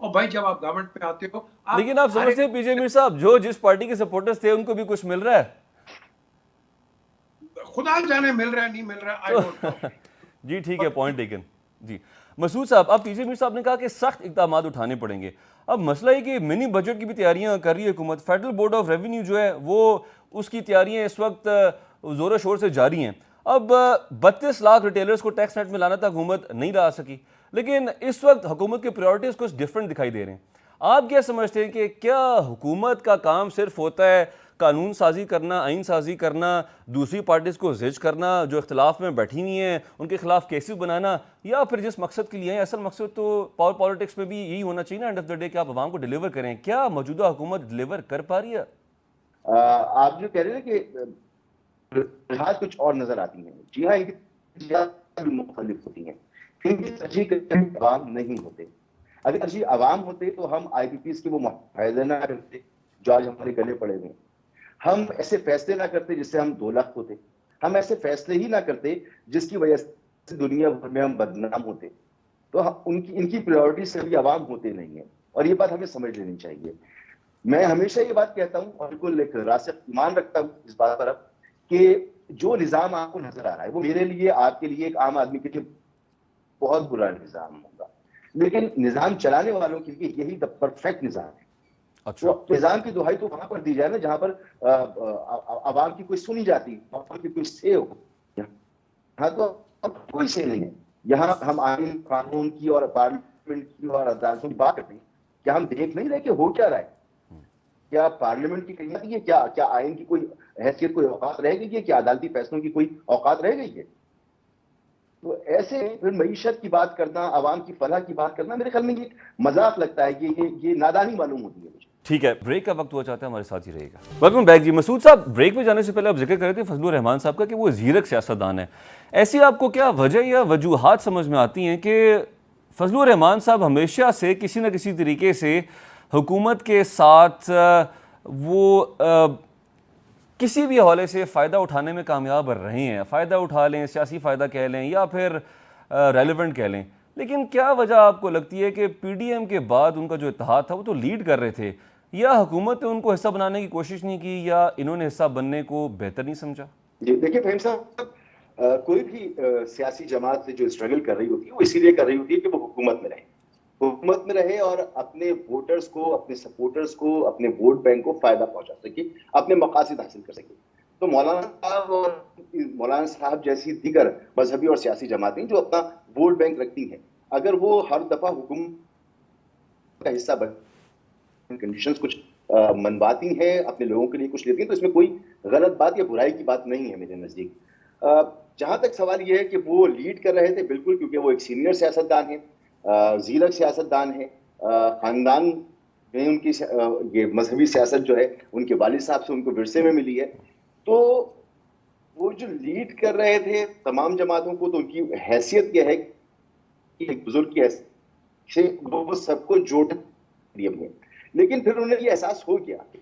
اور بھائی جب آپ گورنمنٹ پہ آتے ہو لیکن آپ سمجھتے ہیں پی جے میر صاحب جو جس پارٹی کے سپورٹرز تھے ان کو بھی کچھ مل رہا ہے؟ خدا جانے مل رہا ہے نہیں مل رہا ہے, I don't know. جی ٹھیک ہے, پوائنٹ ٹیکن. جی مسعود صاحب, اب پی جے میر صاحب نے کہا کہ سخت اقدامات اٹھانے پڑیں گے. اب مسئلہ ہے کہ منی بجٹ کی بھی تیاریاں کر رہی ہے حکومت. فیڈرل بورڈ آف ریونیو جو ہے وہ اس کی تیاریاں اس وقت زور و شور سے جاری ہیں. اب 32 لاکھ ریٹیلرز کو ٹیکس نیٹ میں لانا تھا, حکومت نہیں لا سکی, لیکن اس وقت حکومت کے پریورٹیز کچھ ڈیفرنٹ دکھائی دے رہے ہیں. آپ کیا سمجھتے ہیں کہ کیا حکومت کا کام صرف ہوتا ہے قانون سازی کرنا, آئین سازی کرنا, دوسری پارٹیز کو زج کرنا جو اختلاف میں بیٹھی ہوئی ہیں ان کے خلاف کیسز بنانا, یا پھر جس مقصد کے لیے ہیں, اصل مقصد تو پاور پالیٹکس میں بھی یہی ہونا چاہیے نا اینڈ آف دا ڈے کہ آپ عوام کو ڈیلیور کریں. کیا موجودہ حکومت ڈیلیور کر پا رہی ہے؟ آپ جو کہہ رہے ہیں کہ جہاز کچھ اور نظر آتی ہیں, جی ہاں جہاز بھی مختلف ہوتی ہیں, کیونکہ ترجیح عوام نہیں ہوتے. اگر ترجیح عوام ہوتے تو ہم آئی پی پیز کے وہ معاہدے نہ کرتے جو آج ہمارے گلے پڑے ہوئے. ہم ایسے فیصلے نہ کرتے جس سے ہم 2 لاکھ ہوتے. ہم ایسے فیصلے ہی نہ کرتے جس کی وجہ سے دنیا بھر میں ہم بدنام ہوتے. تو ان کی پریورٹی سے بھی عوام ہوتے نہیں ہیں, اور یہ بات ہمیں سمجھ لینی چاہیے. میں ہمیشہ یہ بات کہتا ہوں اور بالکل ایک راسخ ایمان رکھتا ہوں اس بات پر اب کہ جو نظام آپ کو نظر آ رہا ہے وہ میرے لیے, آپ کے لیے, ایک عام آدمی کے لیے بہت برا نظام ہوگا, لیکن نظام چلانے والوں کے لیے یہی دا پرفیکٹ نظام ہے. تو نظام کی دہائی تو وہاں پر دی جائے نا جہاں پر عوام کی کوئی سنی جاتی, عوام کی کوئی سے ہو. یہاں تو کوئی سے نہیں ہے. یہاں ہم آئین قانون کی اور پارلیمنٹ کی اور عدالتوں کی بات کرتے ہیں. کیا ہم دیکھ نہیں رہے کہ ہو کیا رہا ہے؟ کیا پارلیمنٹ کی کہیں ہے, کیا آئین کی کوئی حیثیت, کوئی اوقات رہ گئی ہے, کیا عدالتی فیصلوں کی کوئی اوقات رہ گئی ہے؟ تو ایسے پھر معیشت کی بات کرنا, عوام کی فلاح کی بات کرنا, میرے خیال میں یہ مذاق لگتا ہے, یہ نادانی معلوم ہوتی ہے مجھے. ٹھیک ہے, بریک کا وقت ہوا چاہتا ہے, ہمارے ساتھ ہی رہے گا. Welcome back. جی مسعود صاحب, بریک پہ جانے سے پہلے آپ ذکر کر رہے تھے فضل الرحمان صاحب کا کہ وہ زیرک سیاستدان ہیں. ایسی آپ کو کیا وجہ یا وجوہات سمجھ میں آتی ہیں کہ فضل الرحمان صاحب ہمیشہ سے کسی نہ کسی طریقے سے حکومت کے ساتھ وہ کسی بھی حوالے سے فائدہ اٹھانے میں کامیاب رہے ہیں؟ فائدہ اٹھا لیں, سیاسی فائدہ کہہ لیں یا پھر ریلیونٹ کہہ لیں, لیکن کیا وجہ آپ کو لگتی ہے کہ پی ڈی ایم کے بعد ان کا جو اتحاد تھا وہ تو لیڈ کر رہے تھے, یا حکومت نے ان کو حصہ بنانے کی کوشش نہیں کی, یا انہوں نے حصہ بننے کو بہتر نہیں سمجھا؟ جی دیکھیے فہیم صاحب, کوئی بھی سیاسی جماعت سے جو اسٹرگل کر رہی ہوتی ہے وہ اسی لیے کر رہی ہوتی ہے کہ وہ حکومت میں رہے اور اپنے ووٹرز کو, اپنے سپورٹرز کو, اپنے ووٹ بینک کو فائدہ پہنچا سکے, اپنے مقاصد حاصل کر سکے. تو مولانا صاحب جیسی دیگر مذہبی اور سیاسی جماعتیں جو اپنا ووٹ بینک رکھتی ہیں, اگر وہ ہر دفعہ حکومت کا حصہ بن کنڈیشنز کچھ منواتی ہیں, اپنے لوگوں کے لیے کچھ لیتی ہیں, تو اس میں کوئی غلط بات یا برائی کی بات نہیں ہے میرے نزدیک. جہاں تک سوال یہ ہے کہ وہ لیڈ کر رہے تھے, بالکل, کیونکہ وہ ایک سینئر سیاستدان ہیں, زیرک سیاستدان ہیں, خاندان میں ان کی یہ مذہبی سیاست جو ہے ان کے والد صاحب سے ان کو ورثے میں ملی ہے. تو وہ جو لیڈ کر رہے تھے تمام جماعتوں کو, تو ان کی حیثیت یہ ہے کہ ایک بزرگ کی حیثیت سے وہ سب کو جوڑ دیا. لیکن پھر انہیں یہ احساس ہو گیا کہ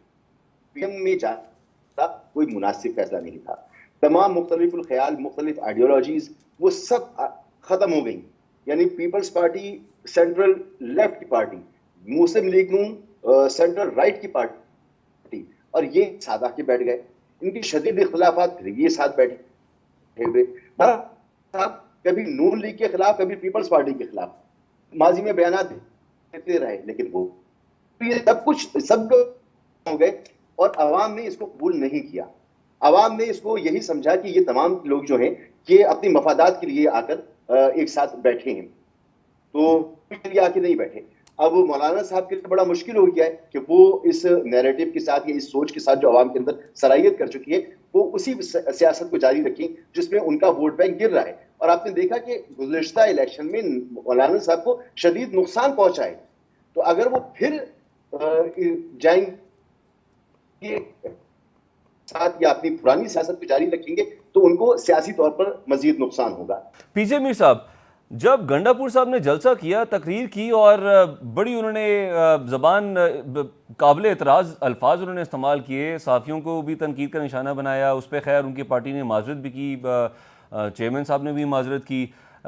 پی ایم میں جانا کوئی مناسب فیصلہ نہیں تھا. تمام مختلف الخیال, مختلف آئیڈیالوجیز وہ سب ختم ہو گئی. یعنی پیپلز پارٹی سینٹرل لیفٹ کی پارٹی, مسلم لیگ نون سینٹرل رائٹ کی پارٹی, اور یہ ساتھ آ کے بیٹھ گئے. ان کی شدید اختلافات پھر یہ ساتھ بیٹھے ہوئے. کبھی نون لیگ کے خلاف, کبھی پیپلز پارٹی کے خلاف ماضی میں بیانات دیتے رہے, لیکن وہ یہ سب کچھ سب ہو گئے اور عوام نے اس کو قبول نہیں کیا. عوام نے اس کو یہی سمجھا کہ یہ تمام لوگ جو ہیں یہ اپنی مفادات کے لیے آ کر ایک ساتھ بیٹھے ہیں, تو کے لیے آ کے نہیں بیٹھے. اب مولانا صاحب کے لیے بڑا مشکل ہو گیا ہے کہ وہ اس نیریٹو کے ساتھ یا اس سوچ کے ساتھ جو عوام کے اندر صلاحیت کر چکی ہے وہ اسی سیاست کو جاری رکھیں جس میں ان کا ووٹ بینک گر رہا ہے. اور آپ نے دیکھا کہ گزشتہ الیکشن میں مولانا صاحب کو شدید نقصان پہنچا ہے. تو اگر وہ پھر جائیں گے ساتھ یا اپنی پرانی سیاست کو جاری رکھیں گے تو ان کو سیاسی طور پر مزید نقصان ہوگا. پی جے میر صاحب, جب گنڈا پور صاحب نے جلسہ کیا, تقریر کی, اور بڑی انہوں نے زبان قابل اعتراض الفاظ انہوں نے استعمال کیے, صحافیوں کو بھی تنقید کا نشانہ بنایا, اس پہ خیر ان کی پارٹی نے معذرت بھی کی, چیئرمین صاحب نے بھی معذرت کی,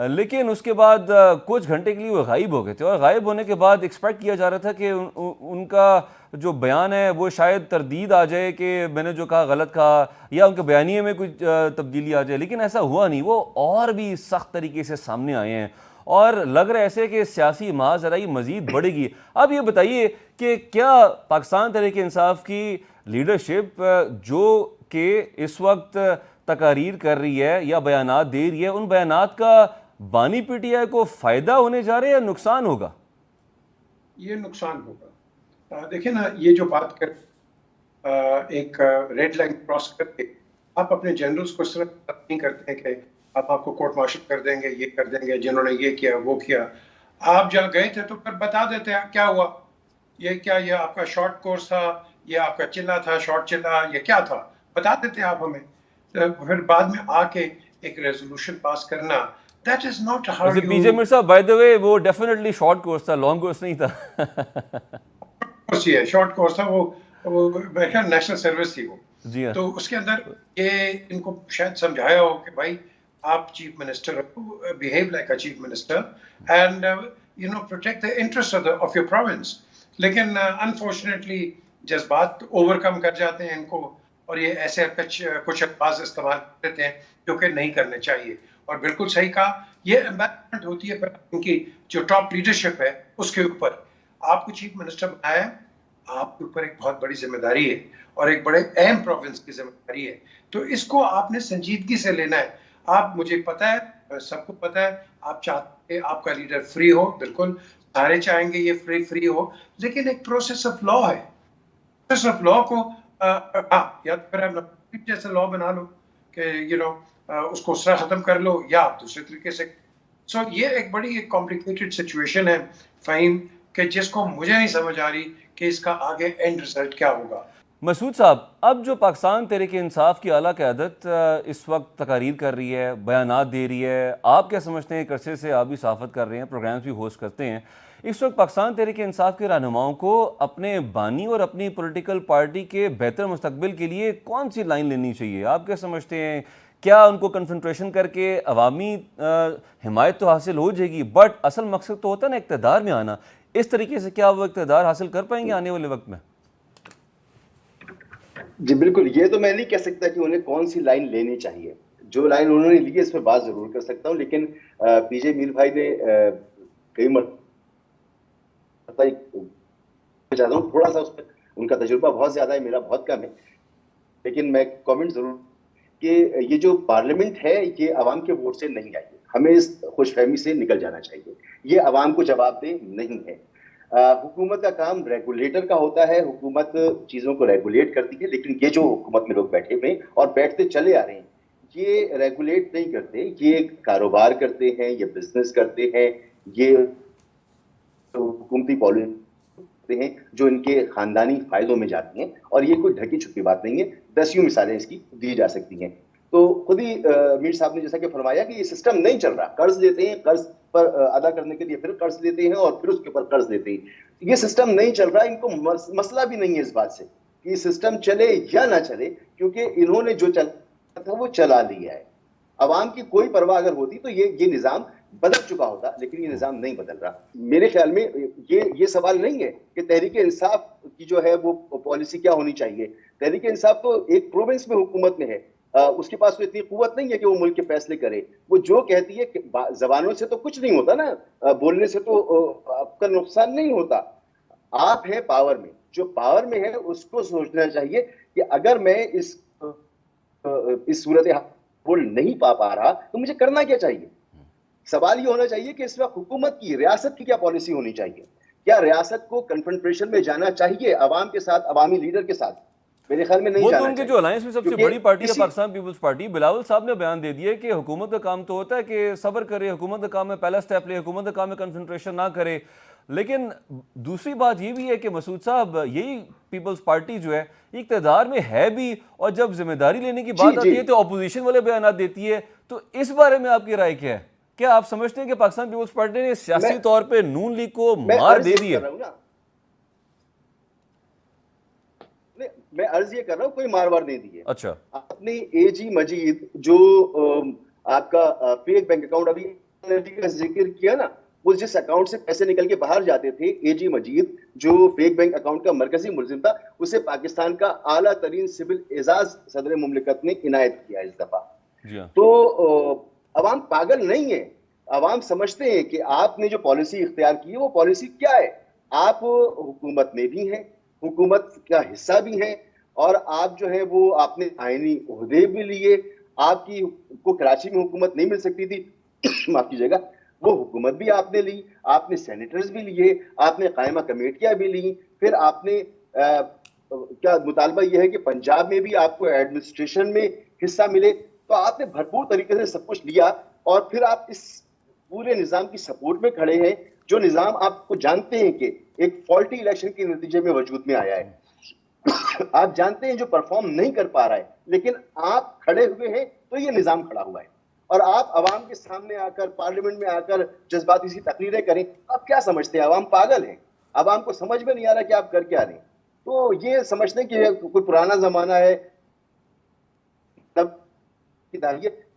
لیکن اس کے بعد کچھ گھنٹے کے لیے وہ غائب ہو گئے تھے، اور غائب ہونے کے بعد ایکسپیکٹ کیا جا رہا تھا کہ ان کا جو بیان ہے وہ شاید تردید آ جائے کہ میں نے جو کہا غلط کہا، یا ان کے بیانیے میں کچھ تبدیلی آ جائے، لیکن ایسا ہوا نہیں. وہ اور بھی سخت طریقے سے سامنے آئے ہیں اور لگ رہا ہے ایسے کہ سیاسی ماجرائی مزید بڑھے گی. اب یہ بتائیے کہ کیا پاکستان تحریک انصاف کی لیڈرشپ جو کہ اس وقت تقاریر کر رہی ہے یا بیانات دے رہی ہے، ان بیانات کا بانی پی ٹی آئی کو فائدہ ہونے جا رہا ہے یا نقصان ہوگا؟ یہ نقصان ہوگا. دیکھیں نا، یہ جو بات کر ایک ریڈ لائن کراس کر کے آپ اپنے جنرلز کو اس طرح نہیں کرتے ہیں کہ آپ کو کورٹ مارشل کر دیں گے، یہ کر دیں گے، جنہوں نے یہ کیا وہ کیا. آپ جہاں گئے تھے تو پھر بتا دیتے ہیں کیا ہوا، یہ آپ کا شارٹ کورس تھا، یہ آپ کا چلا تھا، شارٹ چلا، یہ کیا تھا، بتا دیتے ہیں آپ ہمیں. پھر بعد میں آ کے ایک ریزولوشن پاس کرنا، دیٹ از ناٹ ہاؤ ویسے پی جے یو. میر صاحب بائی دا وے وہ ڈیفینیٹلی شارٹ کورس تھا، لانگ کورس نہیں تھا. شارٹ کورس تھا وہ میرے خیال نیشنل سروس تھی وہ. جی ہاں. تو اس کے اندر یہ ان کو شاید سمجھایا ہو کہ بھائی آپ chief minister behave like a chief minister and protect the interest of your province. لیکن انفارچونیٹلی جذبات اوور کم کر جاتے ہیں ان کو، اور یہ ایسے کچھ الفاظ استعمال کرتے ہیں جو کہ نہیں کرنے چاہیے. اور بالکل صحیح کہا، یہ امبیرسمنٹ ہوتی ہے پھر ان کی جو ٹاپ لیڈرشپ ہے اس کے اوپر. آپ کو چیف منسٹر بنایا ہے، آپ کے اوپر ایک بہت بڑی ذمہ داری ہے اور ایک بڑے اہم پروونس کی ذمہ داری ہے. تو اس کو آپ نے سنجیدگی سے لینا ہے. آپ، مجھے پتا ہے، سب کو پتا ہے، آپ چاہتے ہیں آپ کا لیڈر فری ہو، بالکل سارے چاہیں گے یہ فری ہو، لیکن ایک پروسیس آف لا ہے. پروسیس آف لا کو یا پھر آپ جیسے لا بنا لو کہ اس کو اس طرح ختم کر لو، یا آپ دوسرے طریقے سے. سو یہ ایک بڑی ایک کمپلیکیٹڈ سچویشن ہے فہیم، کہ جس کو مجھے نہیں سمجھ آ رہی کہ اس کا آگے اینڈ رزلٹ کیا ہوگا. مسعود صاحب، اب جو پاکستان تحریک انصاف کی اعلیٰ قیادت اس وقت تقاریر کر رہی ہے، بیانات دے رہی ہے، آپ کیا سمجھتے ہیں؟ ایک عرصے سے آپ بھی صحافت کر رہے ہیں، پروگرامز بھی ہوسٹ کرتے ہیں، اس وقت پاکستان تحریک انصاف کے رہنماؤں کو اپنے بانی اور اپنی پولیٹیکل پارٹی کے بہتر مستقبل کے لیے کون سی لائن لینی چاہیے؟ آپ کیا سمجھتے ہیں؟ کیا ان کو کنسنٹریشن کر کے عوامی حمایت تو حاصل ہو جائے گی، بٹ اصل مقصد تو ہوتا ہے نا اقتدار میں آنا، اس طریقے سے کیا وہ اقتدار حاصل کر پائیں گے آنے والے وقت میں؟ جی بالکل، یہ تو میں نہیں کہہ سکتا کہ انہیں کون سی لائن لینی چاہیے. جو لائن انہوں نے لی ہے اس پہ بات ضرور کر سکتا ہوں، لیکن پی جے میر بھائی نے کئی مرتبہ چاہتا ہوں تھوڑا سا اس پہ، ان کا تجربہ بہت زیادہ ہے، میرا بہت کم ہے، لیکن میں کامنٹ ضرور کہ یہ جو پارلیمنٹ ہے یہ عوام کے ووٹ سے نہیں آئی ہے. ہمیں اس خوش فہمی سے نکل جانا چاہیے. یہ عوام کو جواب دہ نہیں ہے. حکومت کا کام ریگولیٹر کا ہوتا ہے، حکومت چیزوں کو ریگولیٹ کرتی ہے، لیکن یہ جو حکومت میں لوگ بیٹھے ہوئے اور بیٹھتے چلے آ رہے ہیں یہ ریگولیٹ نہیں کرتے، یہ کاروبار کرتے ہیں، یہ بزنس کرتے ہیں، یہ حکومتی پالیسی ہیں جو ان کے خاندانی فائدوں میں جاتی ہیں، اور یہ کوئی ڈھکی چھپی بات نہیں ہے. دسیوں مثالیں اس کی دی جا سکتی ہیں. تو خود ہی میر صاحب نے جیسا کہ فرمایا کہ یہ سسٹم نہیں چل رہا. قرض لیتے ہیں، قرض پر ادا کرنے کے لیے پھر قرض لیتے ہیں اور پھر اس کے اوپر قرض لیتے ہیں. یہ سسٹم نہیں چل رہا. ان کو مسئلہ بھی نہیں ہے اس بات سے کہ سسٹم چلے یا نہ چلے، کیونکہ انہوں نے جو چلا تھا وہ چلا لیا ہے. عوام کی کوئی پرواہ اگر ہوتی تو یہ نظام بدل چکا ہوتا، لیکن یہ نظام نہیں بدل رہا. میرے خیال میں یہ سوال نہیں ہے کہ تحریک انصاف کی جو ہے وہ پالیسی کیا ہونی چاہیے. تحریک انصاف تو ایک پروونس میں حکومت میں ہے، اس کے پاس تو اتنی قوت نہیں ہے کہ وہ ملک کے فیصلے کرے. وہ جو کہتی ہے کہ زبانوں سے تو کچھ نہیں ہوتا نا، بولنے سے تو آپ کا نقصان نہیں ہوتا. آپ ہیں پاور میں، جو پاور میں ہے اس کو سوچنا چاہیے کہ اگر میں اس صورت حال نہیں پا رہا تو مجھے کرنا کیا چاہیے. سوال یہ ہونا چاہیے کہ اس وقت حکومت کی، ریاست کی کیا پالیسی ہونی چاہیے. کیا ریاست کو کنفرنٹریشن میں جانا چاہیے عوام کے ساتھ، عوامی لیڈر کے ساتھ؟ میرے خیال میں نہیں وہ تو جانا ان کے چاہیے. جو الائنس میں سب سے بڑی پارٹی ہے پاکستان پیپلز پارٹی. بلاول صاحب نے بیان دے دیا کہ حکومت کا کام تو ہوتا ہے کہ صبر کرے، حکومت کا کام ہے پہلا سٹیپ لے، حکومت کا کام ہے کنسنٹریشن نہ کرے. لیکن دوسری بات یہ بھی ہے کہ مسعود صاحب یہی پیپلز پارٹی جو ہے اقتدار میں ہے بھی، اور جب ذمہ داری لینے کی بات آتی ہے تو اپوزیشن والے بیانات دیتی ہے. تو اس بارے میں آپ کی رائے کیا ہے؟ کیا آپ سمجھتے ہیں کہ پاکستان پیپلز پارٹی نے سیاسی طور پہ نون لیگ کو مار دے دی ہے؟ میں عرض یہ کر رہا ہوں کوئی مار وار نہیں دی ہے. اچھا، اپنی اے جی مجید جو آپ کا فیک بینک اکاؤنٹ ابھی کا ذکر کیا نا, وہ جس اکاؤنٹ سے پیسے نکل کے باہر جاتے تھے, اے جی مجید جو فیک بینک اکاؤنٹ کا مرکزی ملزم تھا, اسے پاکستان کا اعلیٰ ترین سول اعزاز صدر مملکت نے عنایت کیا اس دفعہ. تو عوام پاگل نہیں ہے, عوام سمجھتے ہیں کہ آپ نے جو پالیسی اختیار کی ہے وہ پالیسی کیا ہے. آپ حکومت میں بھی ہیں, حکومت کا حصہ بھی ہیں, اور آپ جو ہے وہ آپ نے آئینی عہدے بھی لیے. آپ کی کو کراچی میں حکومت نہیں مل سکتی تھی, معاف کیجیے گا, وہ حکومت بھی آپ نے لی, آپ نے سینیٹرز بھی لیے, آپ نے قائمہ کمیٹیاں بھی لی, پھر آپ نے کیا مطالبہ یہ ہے کہ پنجاب میں بھی آپ کو ایڈمنسٹریشن میں حصہ ملے. تو آپ نے بھرپور طریقے سے سب کچھ لیا, اور پھر آپ اس پورے نظام کی سپورٹ میں کھڑے ہیں, جو نظام آپ کو جانتے ہیں کہ ایک فالٹی الیکشن کے نتیجے میں وجود میں آیا ہے. آپ جانتے ہیں جو پرفارم نہیں کر پا رہا ہے, لیکن آپ کھڑے ہوئے ہیں تو یہ نظام کھڑا ہوا ہے. اور آپ عوام کے سامنے آ کر, پارلیمنٹ میں آ کر جذباتی سی تقریریں کریں. آپ کیا سمجھتے ہیں عوام پاگل ہے؟ عوام کو سمجھ میں نہیں آ رہا کہ آپ کر کیا رہے ہیں. تو یہ سمجھتے ہیں کہ کوئی پرانا زمانہ ہے,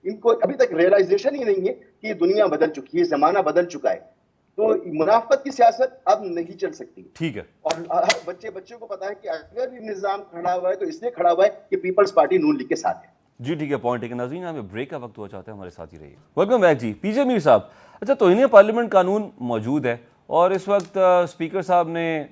ان کو ابھی تک ریئلائزیشن ہی نہیں ہے کہ یہ دنیا بدل چکی ہے, زمانہ بدل چکا ہے. تو منافقت کی سیاست اب نہیں چل سکتی. ٹھیک ہے, اور بچے کو پتا ہے کہ اگر یہ نظام کھڑا ہوا ہے تو اس لیے کھڑا ہوا ہے کہ پیپلز پارٹی نون لیگ کے ساتھ ہے. جی ٹھیک ہے, پوائنٹ. لیکن ناظرین ہمیں بریک کا وقت ہوا چاہتے ہیں, ہمارے ساتھ ہی رہیے. ویلکم بیک جی. پی جے میر صاحب, اچھا توہین پارلیمنٹ قانون موجود ہے, اور اس وقت اسپیکر صاحب نے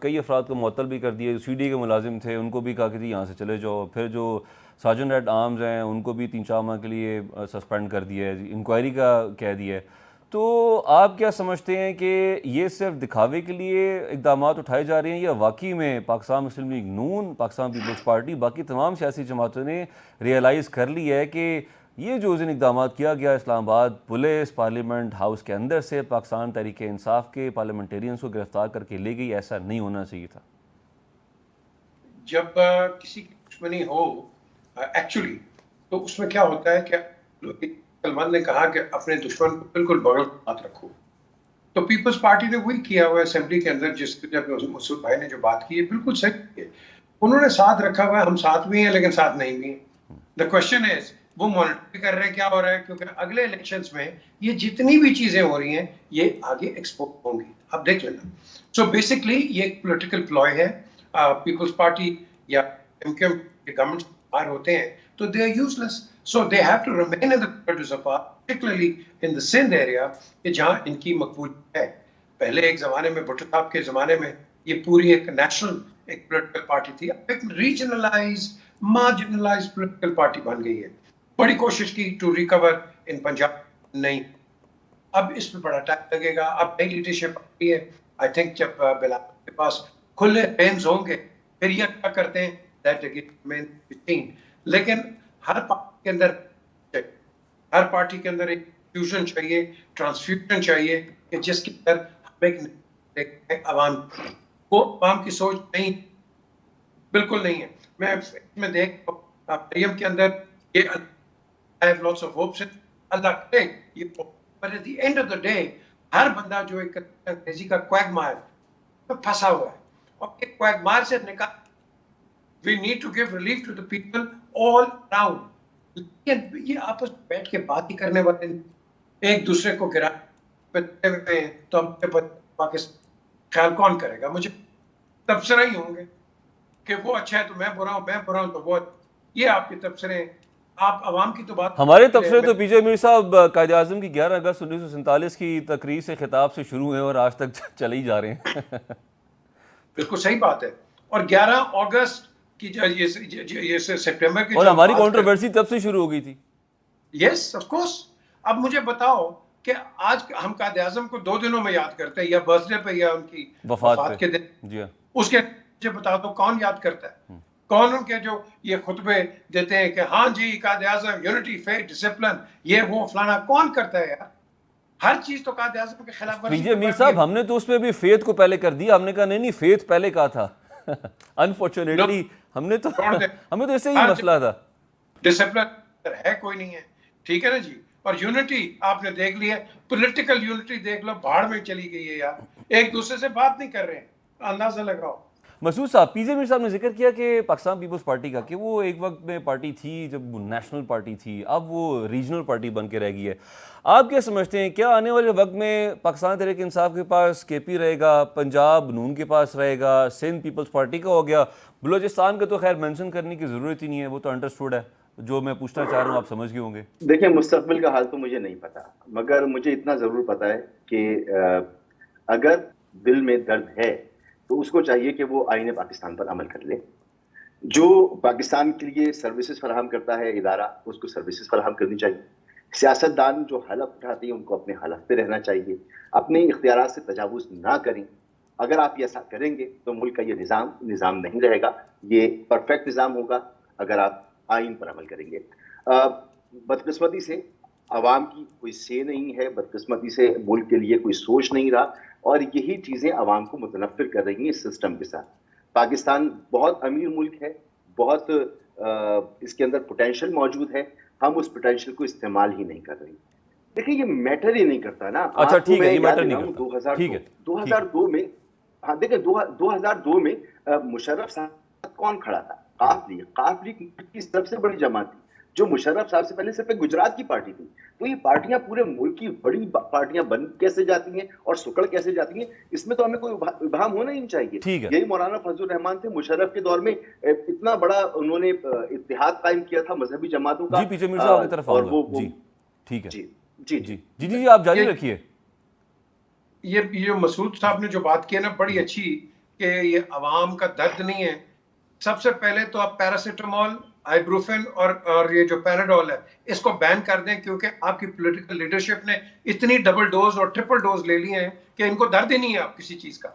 کئی افراد کو معطل بھی کر دیے. سی ڈی کے ملازم تھے, ان کو بھی کہا کہ جی یہاں سے چلے جاؤ. پھر جو سرجنٹ ایٹ آرمز ہیں ان کو بھی 3-4 ماہ کے لیے سسپینڈ کر دیا ہے, انکوائری کا کہہ دیا ہے. تو آپ کیا سمجھتے ہیں کہ یہ صرف دکھاوے کے لیے اقدامات اٹھائے جا رہے ہیں, یا واقعی میں پاکستان مسلم لیگ نون, پاکستان پیپلز پارٹی, باقی تمام سیاسی جماعتوں نے ریئلائز کر لیا ہے کہ یہ جو ان اقدامات کیا گیا اسلام آباد پولیس پارلیمنٹ ہاؤس کے اندر سے پاکستان تحریک انصاف کے پارلیمنٹیرینز کو گرفتار کر کے لے گئی, ایسا نہیں ہونا چاہیے تھا؟ جب کسی کی دشمنی ہو ایکچولی, تو اس میں کیا ہوتا ہے کہ سلمان نے کہا کہ اپنے دشمن کو بالکل بغل ہاتھ رکھو. تو پیپلز پارٹی نے وہی کیا ہوا ہے اسمبلی کے اندر, جس جب مسعود بھائی نے جو بات کی ہے بالکل صحیح ہے. انہوں نے ساتھ رکھا ہوا ہے, ہم ساتھ بھی ہیں لیکن ساتھ نہیں بھی ہیں. دا کوشچن از وہ مانیٹر کر رہے ہیں کیا ہو رہا ہے, کیونکہ اگلے الیکشنز میں یہ جتنی بھی چیزیں ہو رہی ہیں یہ آگے ایکسپورٹ ہوں گی, آپ دیکھ لینا. سو بیسکلی یہ ایک پولیٹیکل پلوائے ہے. پیپلز پارٹی یا ایم کیو ایم گورنمنٹ باہر ہوتے ہیں تو they are useless. So they have to remain in the corridors of power, particularly in the Sindh area, کہ جہاں ان کی مقبولیت ہے. پہلے ایک زمانے میں بھٹو صاحب کے زمانے میں یہ پوری ایک نیشنل ایک پولیٹیکل پارٹی تھی, اب ایک ریجنلائز مارجنلائز پولیٹیکل پارٹی بن گئی ہے. بڑی کوشش کی ٹو ریکور ان پنجاب, نہیں, اب اس پہ بڑا ٹائم لگے گا. اب نئی لیڈرشپ آئی ہے, آئی تھنک جب بلال کے پاس کھلے رینز ہوں گے پھر یہ کیا کرتے ہیں دیٹ اگین. لیکن ہر پارٹی کے اندر ایک فیوژن چاہیے, ٹرانسفیوژن چاہیے, کہ جس کے اندر ہم ایک عوام کی سوچ نہیں, بالکل نہیں ہے. میں دیکھ مریم کے اندر یہ I have lots of hopes, اللہ کرے یہ, but at the end of the day ہر بندہ جو ایک انگریزی کا کویگ مار پھنسا ہوا ہے, اور ایک کویگ مار سے نکال. We need to give relief to the people all around. یہ آپس میں بیٹھ کے بات ہی کرنے والے ایک دوسرے کو گرا تو پاکستان خیال کون کرے گا؟ مجھے تبصرہ ہی ہوں گے کہ وہ اچھا ہے تو میں برا ہوں, میں برا ہوں تو وہ. یہ آپ کے تبصرے, آپ عوام کی تو بات. ہمارے تبصرے تو پی جے میر صاحب قائد اعظم کی 11 اگست 1947 کی تقریر سے خطاب سے شروع ہیں اور آج تک چلے ہی جا رہے ہیں. بالکل صحیح بات ہے. اور 11 اگست کی یہ سپٹمبر کی, اور ہماری کنٹروورسی تب سے شروع ہو گئی تھی. Yes of course. اب مجھے بتاؤ کہ آج ہم قائد اعظم کو 2 دنوں میں یاد کرتے ہیں, یا برتھ ڈے پہ یا ان کی وفات کے دن. جی اس کے مجھے بتا دو کون یاد کرتا ہے؟ کون ان کے جو یہ خطبے دیتے ہیں کہ ہاں جی Quaid Azam unity faith discipline یہ وہ فلانا, کون کرتا ہے یار؟ ہر چیز تو قائد اعظم کے خلاف ورزی. پی جے میر صاحب ہم نے تو اس میں بھی فیتھ کو پہلے کر دیا, ہم نے کہا نہیں فیتھ پہلے کہا تھا. انفارچونیٹلی ہمیں تو اس سے ہی مسئلہ تھا. ڈسپلن ہے کوئی نہیں ہے, ٹھیک ہے نا جی. اور یونٹی آپ نے دیکھ لی ہے, پولیٹیکل یونٹی دیکھ لو, بھاڑ میں چلی گئی ہے یار. ایک دوسرے سے بات نہیں کر رہے ہیں, اندازہ لگاؤ. مسعود صاحب, پی جے میر صاحب نے ذکر کیا کہ پاکستان پیپلز پارٹی کا کہ وہ ایک وقت میں پارٹی تھی جب نیشنل پارٹی تھی, اب وہ ریجنل پارٹی بن کے رہ گئی ہے. آپ کیا سمجھتے ہیں, کیا آنے والے وقت میں پاکستان تحریک انصاف کے پاس کے پی رہے گا, پنجاب نون کے پاس رہے گا, سندھ پیپلز پارٹی کا ہو گیا, بلوچستان کا تو خیر مینشن کرنے کی ضرورت ہی نہیں ہے, وہ تو انڈرسٹوڈ ہے, جو میں پوچھنا چاہ رہا ہوں آپ سمجھ گئے ہوں گے. دیکھیں مستقبل کا حال تو مجھے نہیں پتا, مگر مجھے اتنا ضرور پتا ہے کہ اگر دل میں درد ہے تو اس کو چاہیے کہ وہ آئین پاکستان پر عمل کر لے. جو پاکستان کے لیے سروسز فراہم کرتا ہے ادارہ, اس کو سروسز فراہم کرنی چاہیے. سیاستدان جو حلف اٹھاتے ہیں ان کو اپنے حلف پہ رہنا چاہیے, اپنے اختیارات سے تجاوز نہ کریں. اگر آپ ایسا کریں گے تو ملک کا یہ نظام نہیں رہے گا, یہ پرفیکٹ نظام ہوگا اگر آپ آئین پر عمل کریں گے. بدقسمتی سے عوام کی کوئی سے نہیں ہے, بدقسمتی سے ملک کے لیے کوئی سوچ نہیں رہا, اور یہی چیزیں عوام کو متنفر کر رہی ہیں اس سسٹم کے ساتھ. پاکستان بہت امیر ملک ہے, بہت اس کے اندر پوٹینشیل موجود ہے, ہم اس پوٹینشیل کو استعمال ہی نہیں کر رہے. دیکھیں یہ میٹر ہی نہیں کرتا نا. اچھا ٹھیک ہے, یہ میٹر نہیں کرتا, ٹھیک ہے. 2002 میں, ہاں دیکھیں 2002 میں مشرف صاحب کون کھڑا تھا؟ قاف لیگ کی سب سے بڑی جماعت تھی جو مشرف صاحب سے پہلے صرف گجرات کی پارٹی تھی. تو یہ پارٹیاں پورے ملک کی بڑی پارٹیاں بن کیسے جاتی ہیں اور سکڑ کیسے جاتی ہیں, اس میں تو ہمیں کوئی ابہام ہونا ہی نہیں چاہیے. یہی مولانا فضل الرحمان تھے, مشرف کے دور میں اتنا بڑا انہوں نے اتحاد قائم کیا تھا مذہبی جماعتوں کا. جی پیچھے میر صاحب کی طرف آؤں گا. جی ٹھیک ہے, جی جی جی جی جی آپ جاری رکھیے. یہ مسعود صاحب نے جو بات کی ہے نا بڑی اچھی, کہ یہ عوام کا درد نہیں ہے. سب سے پہلے تو آپ پیراسیٹامول, آئیبروفین اور یہ جو پیراڈول ہے اس کو بین کر دیں, کیونکہ آپ کی پولیٹیکل لیڈرشپ نے اتنی ڈبل ڈوز اور ٹرپل ڈوز لے لی ہیں کہ ان کو درد ہی نہیں ہے اب کسی چیز کا,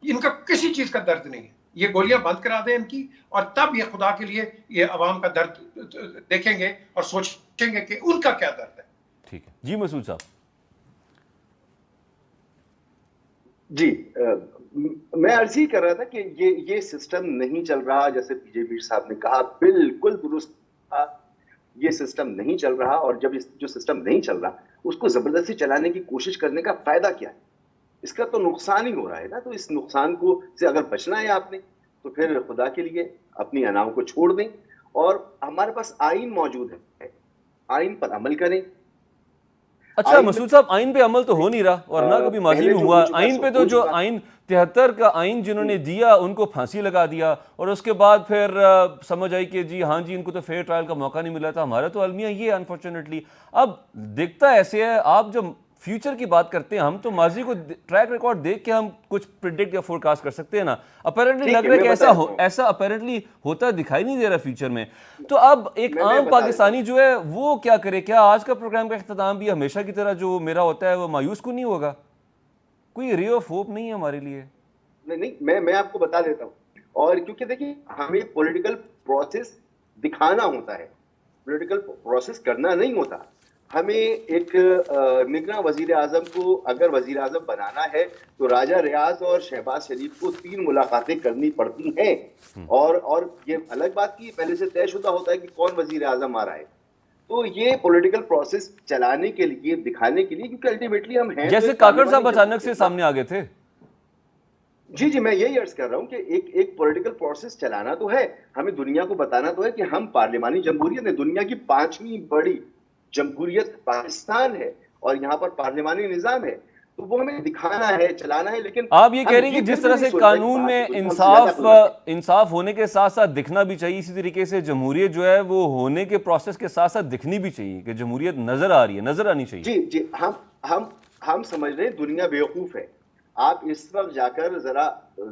ان کا کسی چیز کا درد نہیں ہے. یہ گولیاں بند کرا دیں ان کی, اور تب یہ خدا کے لیے یہ عوام کا درد دیکھیں گے اور سوچیں گے کہ ان کا کیا درد ہے. ٹھیک ہے جی مسعود صاحب. جی میں عرض ہی کر رہا تھا کہ یہ سسٹم نہیں چل رہا, جیسے پی جے میر صاحب نے کہا بالکل درست, یہ سسٹم نہیں چل رہا. اور جب جو سسٹم نہیں چل رہا اس کو زبردستی چلانے کی کوشش کرنے کا فائدہ کیا ہے؟ اس کا تو نقصان ہی ہو رہا ہے نا. تو اس نقصان کو سے اگر بچنا ہے آپ نے تو پھر خدا کے لیے اپنی اناؤں کو چھوڑ دیں, اور ہمارے پاس آئین موجود ہے, آئین پر عمل کریں. اچھا مسعود صاحب, آئین پہ عمل تو ہو نہیں رہا اور نہ کبھی ماضی میں ہوا. آئین پہ تو جو آئین 73 کا آئین جنہوں نے دیا ان کو پھانسی لگا دیا, اور اس کے بعد پھر سمجھ آئی کہ جی ہاں جی ان کو تو فیئر ٹرائل کا موقع نہیں ملا تھا. ہمارا تو المیہ یہ انفارچونیٹلی اب دیکھتا ایسے ہے. آپ جب فیوچر کی بات کرتے ہیں, ہم تو ماضی کو ٹریک ریکارڈ دیکھ کے ہم کچھ پریڈکٹ یا فور کاسٹ کر سکتے ہیں نا. اپیرنٹلی لگ رہا ہے کہ ایسا اپیرنٹلی ہوتا دکھائی نہیں دے رہا فیوچر میں. تو اب ایک عام پاکستانی جو ہے وہ کیا کرے؟ کیا آج کا پروگرام کا اختتام بھی ہمیشہ کی طرح جو میرا ہوتا ہے وہ مایوس کو نہیں ہوگا؟ کوئی رے آف ہوپ نہیں ہے ہمارے لیے؟ نہیں, میں آپ کو بتا دیتا ہوں. اور کیونکہ دیکھیں ہمیں پولیٹیکل پروسیس دکھانا ہوتا ہے, پولیٹیکل پروسیس کرنا نہیں ہوتا. ہمیں ایک نگراں وزیر اعظم کو اگر وزیر اعظم بنانا ہے تو راجہ ریاض اور شہباز شریف کو 3 ملاقاتیں کرنی پڑتی ہیں, اور یہ الگ بات کی پہلے سے طے شدہ ہوتا ہے کہ کون وزیر اعظم آ رہا ہے. تو یہ پولیٹیکل پروسیس چلانے کے لیے, دکھانے کے لیے, کیونکہ الٹیمیٹلی ہم ہیں. جیسے کاکڑ صاحب اچانک سے سامنے آ گئے تھے. جی میں یہی عرض کر رہا ہوں کہ ایک پولیٹیکل پروسیس چلانا تو ہے, ہمیں دنیا کو بتانا تو ہے کہ ہم پارلیمانی جمہوریت ہیں, دنیا کی 5ویں بڑی جمہوریت پاکستان ہے اور یہاں پر پارلیمانی نظام ہے. تو وہ ہمیں دکھانا ہے, چلانا ہے. لیکن آپ یہ کہہ رہے ہیں کہ جس طرح سے قانون میں انصاف ہونے کے ساتھ ساتھ دکھنا بھی چاہیے, اسی طریقے سے جمہوریت جو ہے وہ ہونے کے پروسیس کے ساتھ ساتھ دکھنی بھی چاہیے, کہ جمہوریت نظر آ رہی ہے, نظر آنی چاہیے. جی ہم سمجھ رہے ہیں دنیا بیوقوف ہے. آپ اس وقت جا کر ذرا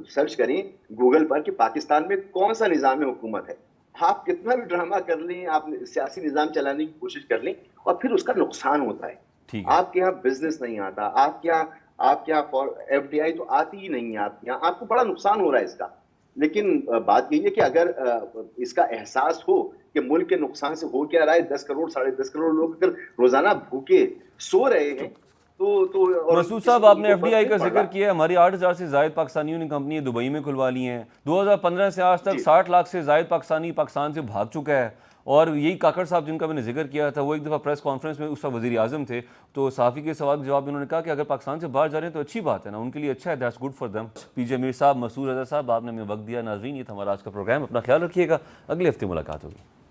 سرچ کریں گوگل پر کہ پاکستان میں کون سا نظام حکومت ہے. آپ کتنا بھی ڈرامہ کر لیں, آپ سیاسی نظام چلانے کی کوشش کر لیں, اور پھر اس کا نقصان ہوتا ہے. آپ کے یہاں بزنس نہیں آتا, آپ کے یہاں FDI تو آتی ہی نہیں ہے, آپ کو بڑا نقصان ہو رہا ہے اس کا. لیکن بات یہی ہے کہ اگر اس کا احساس ہو کہ ملک کے نقصان سے ہو کیا رہا ہے, 10 کروڑ 10.5 کروڑ لوگ اگر روزانہ بھوکے سو رہے ہیں تو مسعود صاحب آپ نے FDI کا ذکر کیا ہے. ہماری 8,000 سے زائد پاکستانیوں نے کمپنی دبئی میں کھلوا لی ہیں. 2015 سے آج تک 60 لاکھ سے زائد پاکستانی پاکستان سے بھاگ چکا ہے, اور یہی کاکڑ صاحب جن کا میں نے ذکر کیا تھا، وہ ایک دفعہ پریس کانفرنس میں اس وقت وزیر اعظم تھے، تو صحافی کے سوال کے جواب میں انہوں نے کہا کہ اگر پاکستان سے باہر جا رہے ہیں تو اچھی بات ہے نا، ان کے لیے اچھا ہے، دیٹس گڈ فار دیم. پی جے امیر صاحب، مسعود رضا صاحب، آپ نے ہمیں وقت دیا. ناظرین، یہ تھا ہمارا آج کا پروگرام. اپنا خیال رکھیے گا، اگلے ہفتے ملاقات ہوگی.